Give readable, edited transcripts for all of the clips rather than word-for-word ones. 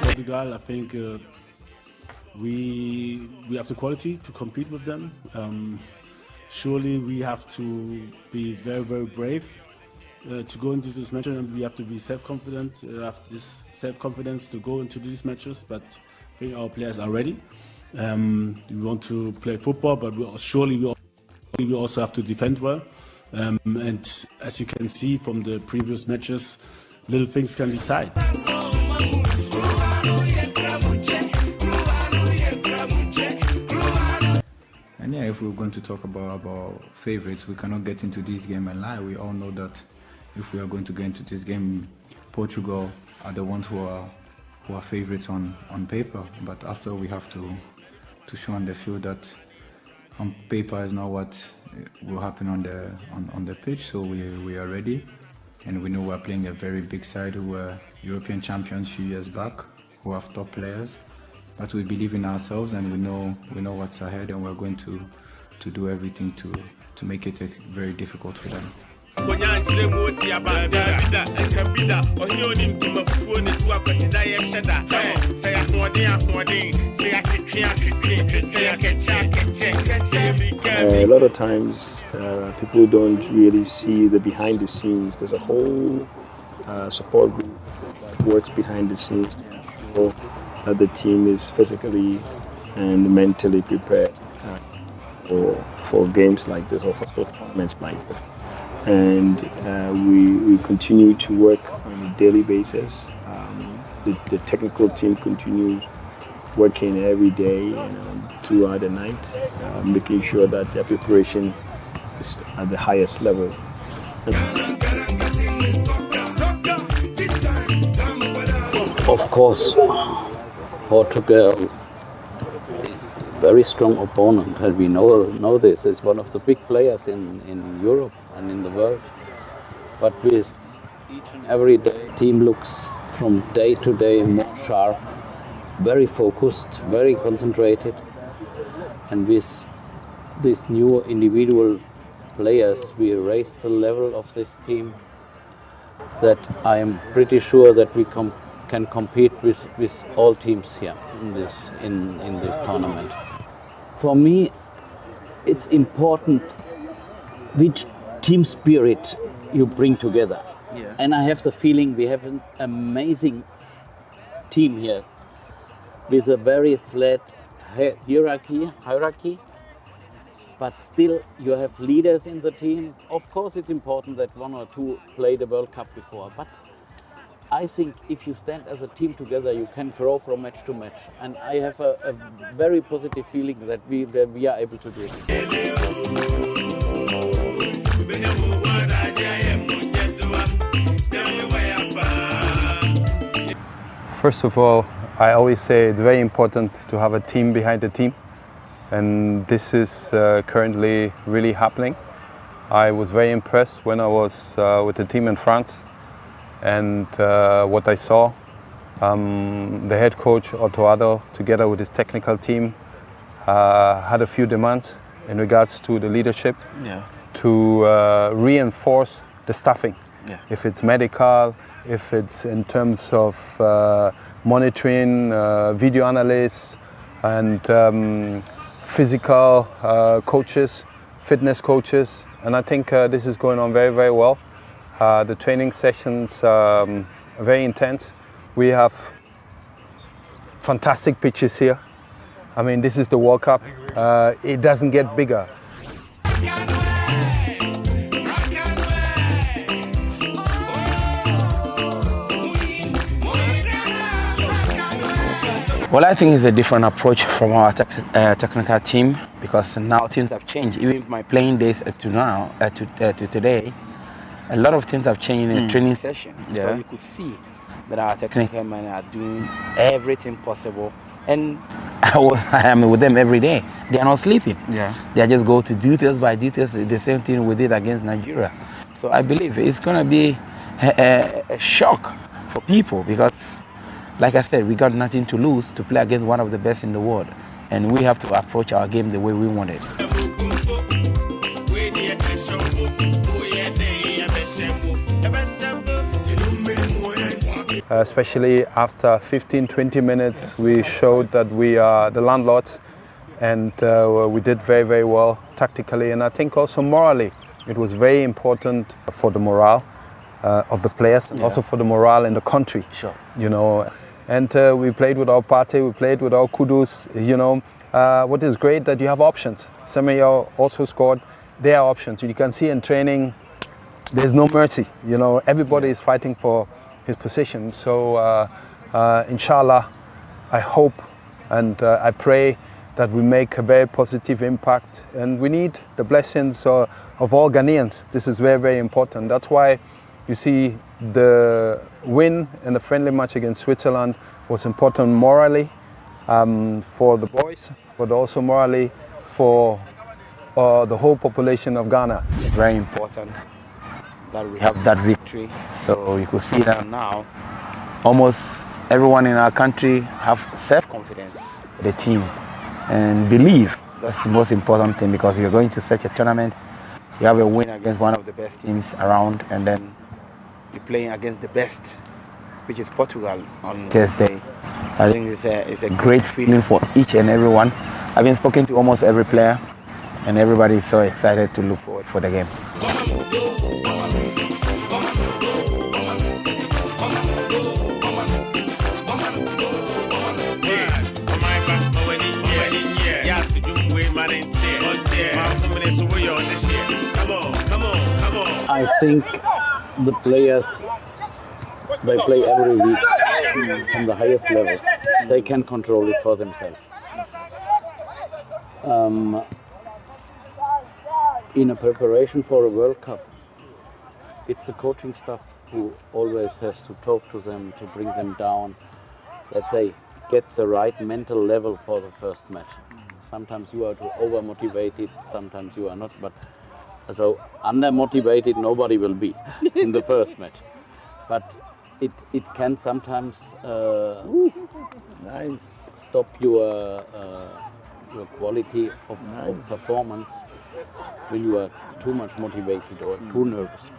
Portugal, I think we have the quality to compete with them. Surely we have to be very, very brave to go into this match, and we have to be self-confident, have this self-confidence to go into these matches, but I think our players are ready. We want to play football, but we also have to defend well. And as you can see from the previous matches, little things can decide. And yeah, if we're going to talk about favorites, we cannot get into this game and lie. We all know that if we are going to get into this game, Portugal are the ones who are favorites on paper. But after, we have to show on the field that on paper is not what will happen on the pitch. So we are ready, and we know we're playing a very big side who were European champions a few years back, who have top players. But we believe in ourselves, and we know what's ahead, and we're going to do everything to make it very difficult for them. A lot of times people don't really see the behind the scenes. There's a whole support group that works behind the scenes that the team is physically and mentally prepared for games like this or for tournaments like this. And we continue to work on a daily basis. The technical team continues working every day throughout the night, making sure that their preparation is at the highest level. Of course, Portugal is a very strong opponent, and we know this. It's one of the big players in Europe and in the world. But with each and every day, team looks from day to day more sharp, very focused, very concentrated. And with these new individual players, we raise the level of this team that I am pretty sure that we can compete with all teams here in this tournament. For me, it's important which team spirit you bring together. Yeah. And I have the feeling we have an amazing team here with a very flat hierarchy, but still you have leaders in the team. Of course, it's important that one or two play the World Cup before, but I think if you stand as a team together, you can grow from match to match. And I have a very positive feeling that we are able to do it. First of all, I always say it's very important to have a team behind the team. And this is currently really happening. I was very impressed when I was with the team in France. And what I saw, the head coach Otto, together with his technical team, had a few demands in regards to the leadership, to reinforce the staffing. Yeah. If it's medical, if it's in terms of monitoring, video analysts, and physical coaches, fitness coaches, and I think this is going on very, very well. The training sessions are very intense. We have fantastic pitches here. I mean, this is the World Cup. It doesn't get bigger. Well, I think it's a different approach from our technical team, because now things have changed. Even my playing days to now, to today, a lot of things have changed in the training session. Yeah. So you could see that our technical men are doing everything possible. And I am with them every day. They are not sleeping. Yeah. They just go to details by details. The same thing we did against Nigeria. So I believe it's going to be a shock for people, because, like I said, we got nothing to lose to play against one of the best in the world. and we have to approach our game the way we want it. Especially after 15-20 minutes, we showed that we are the landlords, and we did very, very well tactically, and I think also morally. It was very important for the morale of the players, and also for the morale in the country. Sure. You know, and we played with our party, we played with our kudus. You know, what is great that you have options. Samuel also scored. There are options. You can see in training, there's no mercy. You know, everybody is fighting for his position. So, inshallah, I hope and I pray that we make a very positive impact. And we need the blessings of all Ghanaians. This is very, very important. That's why you see the win in the friendly match against Switzerland was important morally for the boys, but also morally for the whole population of Ghana. It's very important that we have that victory. So you could see that now almost everyone in our country have self-confidence in the team and believe. That's the most important thing, because you're going to such a tournament, you have a win against one of the best teams around, and then you're playing against the best, which is Portugal on Thursday. I think it's a great feeling for each and everyone. I've been speaking to almost every player, and everybody is so excited to look forward for the game. I think the players, they play every week on the highest level. They can control it for themselves. In a preparation for a World Cup, it's the coaching staff who always has to talk to them, to bring them down, that they get the right mental level for the first match. Sometimes you are too over-motivated, sometimes you are not, but so under-motivated nobody will be in the first match. But it can sometimes stop your quality of performance when you are too much motivated or too nervous.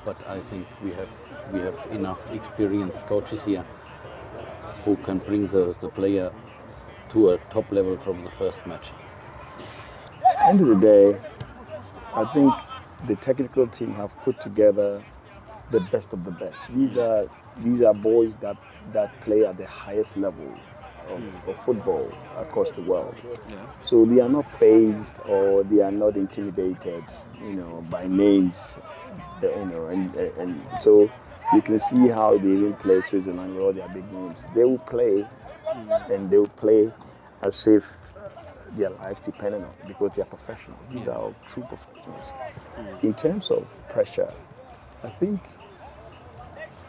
But I think we have enough experienced coaches here who can bring the player to a top level from the first match. At the end of the day, I think the technical team have put together the best of the best. These are boys that play at the highest level of football across the world. So they are not fazed or they are not intimidated, by names, and so you can see how they even play Switzerland with all their big names. They will play, and they will play as if their life depended on it, because they are professionals. These are true professionals. In terms of pressure, I think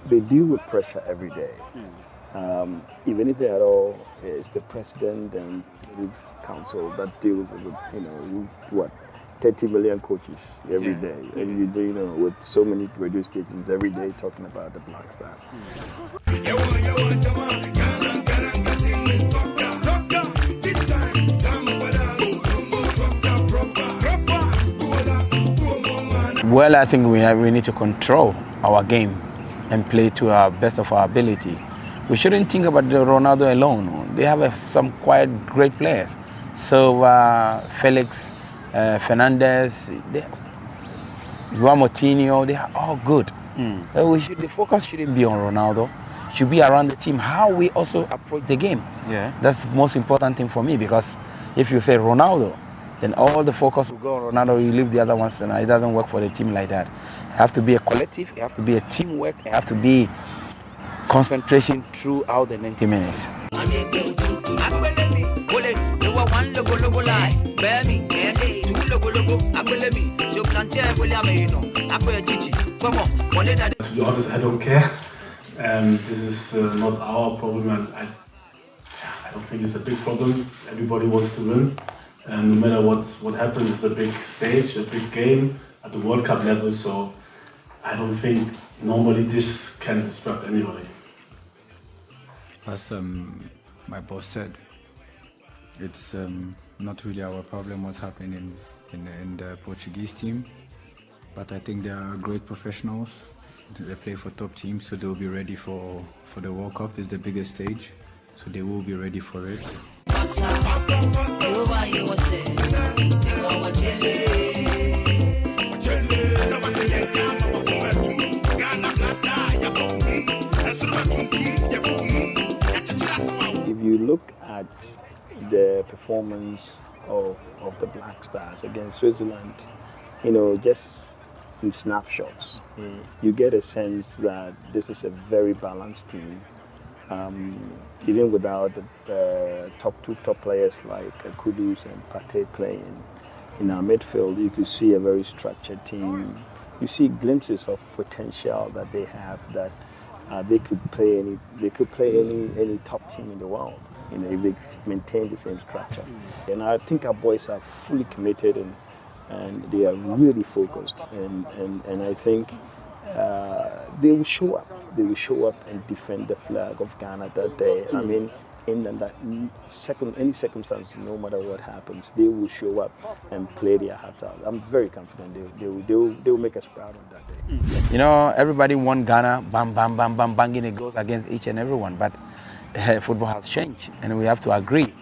they deal with pressure every day. If anything at all, it's the president and the council that deals with 30 million coaches every day. Every day, with so many radio stations every day talking about the Black Stars. Well, I think we need to control our game and play to our best of our ability. We shouldn't think about the Ronaldo alone. They have some quite great players. So Felix, Fernandez, Juan Moutinho, they are all good. So the focus shouldn't be on Ronaldo. It should be around the team, how we also approach the game. That's the most important thing for me, because if you say Ronaldo, then all the focus will go on Ronaldo, you leave the other ones, and it doesn't work for the team like that. It has to be a collective, it has to be a teamwork, it has to be concentration throughout the 90 minutes. To be honest, I don't care. This is not our problem, and I don't think it's a big problem. Everybody wants to win, and no matter what happens, it's a big stage, a big game at the World Cup level. So I don't think normally this can disrupt anybody. As my boss said, it's not really our problem what's happening in the Portuguese team. But I think they are great professionals. They play for top teams, so they'll be ready for the World Cup. It's the biggest stage, so they will be ready for it. If you look at the performance of the Black Stars against Switzerland, just in snapshots, you get a sense that this is a very balanced team. Even without the top players like Kudus and Partey playing in our midfield, you could see a very structured team. You see glimpses of potential that they have, that they could play any top team in the world, if they maintain the same structure. And I think our boys are fully committed and they are really focused, and I think they will show up. They will show up and defend the flag of Ghana that day. I mean, in any circumstance, no matter what happens, they will show up and play their hearts out. I'm very confident they will make us proud on that day. Everybody want Ghana, bam, bam, bam, bam, banging it goes against each and everyone, but football has changed, and we have to agree.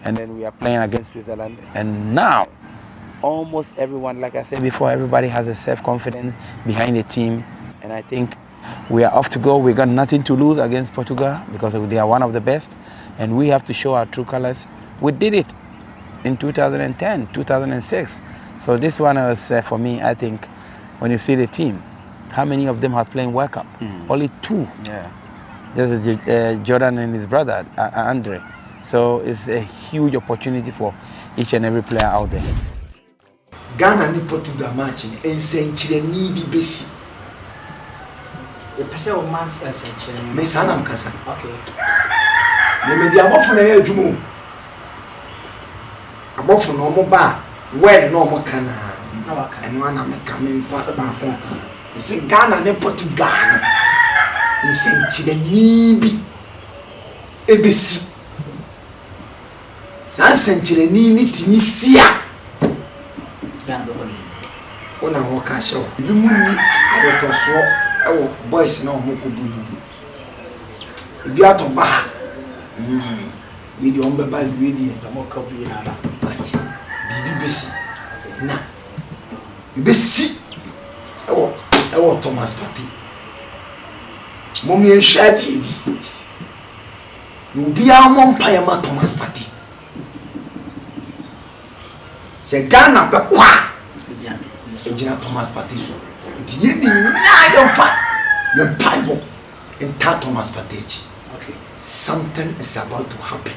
And then we are playing against Switzerland, and now almost everyone, like I said before, everybody has a self-confidence behind the team, and I think we are off to go. We got nothing to lose against Portugal because they are one of the best, and we have to show our true colors. We did it in 2010, 2006. So this one was, for me, I think, when you see the team, how many of them have played World Cup? Only 2. Yeah. There's Jordan and his brother, Andre. So it's a huge opportunity for each and every player out there. Ghana ni Portugal match ni ensenchire ni bibesi. You pese o mass ensenchire. Me sana mkasa. Okay. Me di abofo na ya adwumu. Abofo no mo ba, word no mo kana. Na waka. Eno ana me ka me mfa ba fa. Isi Ghana ni Portugal. Ensenchire ni bi ebesi. Sa ensenchire ni timisia. Ona waka show bi mu ni abotoso ewo boys na omoko bunu bi atomba we di ombe ba we di omoko bi na ba but bibi besi na besi ewo Thomas Partey momi enhwadi bi no bi amompa ya ma Thomas Partey se Ghana be kwa Engineer Thomas Partey so the Bible in Thomas Partey. Okay. Something is about to happen.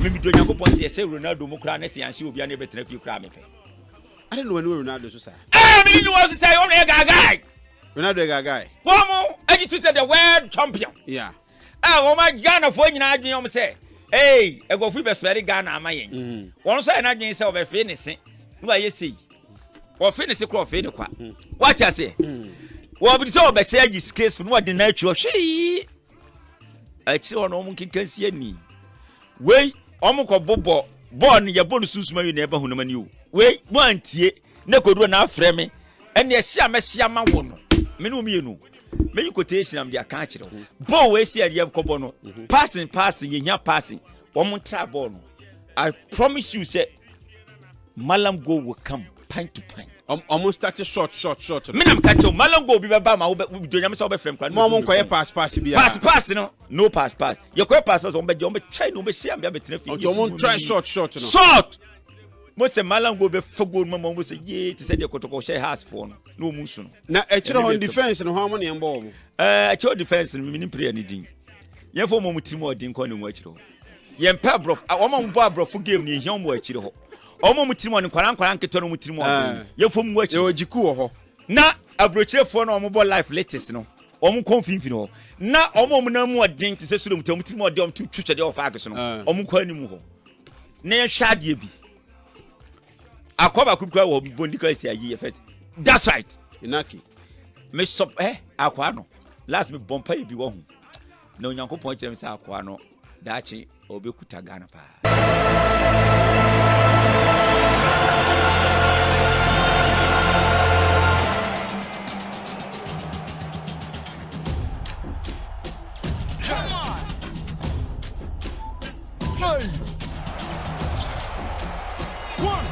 Maybe do you go say Ronaldo mo kra na say anhye obi na betra fi kra me pe. I don't know when Ronaldo so say. Me no was say on e gagai. Ronaldo gagai. Womo agi to say the world champion. Yeah. Wo ma Ghana fo nyina adwen om say, hey, e go free be spare Ghana amayen. Won so na adwen say obefe ne se. No aye sei. Wo finish kwa fe ne kwa. What you say? Wo bi say obe share his case for no de na atwo hwe. Achi ono mo kinkansi ani. Wei omo ko bobo ball ye ball susuma wi na eba hunama ni o. Wei mo antie na koduro na afre me. Ene ehia mehia ma wo no. Me no mienu. Me quotation am dia kan kire ho. Ball we see ade kobo no. Passing ye nya passing. Omo tra ball no. I promise you say Malam go will come pint to pint. Almost started short. Minam catch Malam go be ba ma we do nyam say we frame kwan. Mom ko pass bi. Pass no pass. You ko pass on be try no be share am be tena fi. You try short no. Short. Mo say Malam go be fogo no mo say ye to say the kotoko share house for no musu no. Na e kire on defense no how many am ball? E kire defense no mini player ni din. Yen fo mo mutim odin ko ne mo akire ho. Yen pa bro, o mo mbo abro fo game ni ehia mo akire ho. Omo mutimo ni kwaran keto no mutimo o ye fom wachi ye ojiku wo ho na abrochefo na omo bo life latest no omo konfinfin ho na omo na mu odin te sesulo mutimo de omo twetwe de ofa ageso no omo kwa ni mu ho na ye hwade bi akoba kubwa wo bondi class ya yi effect. That's right. Inaki me stop akwa no last me bompa bi wo ho na onyankopon kire me say akwa no daakye obɛkuta Ghana paa. One,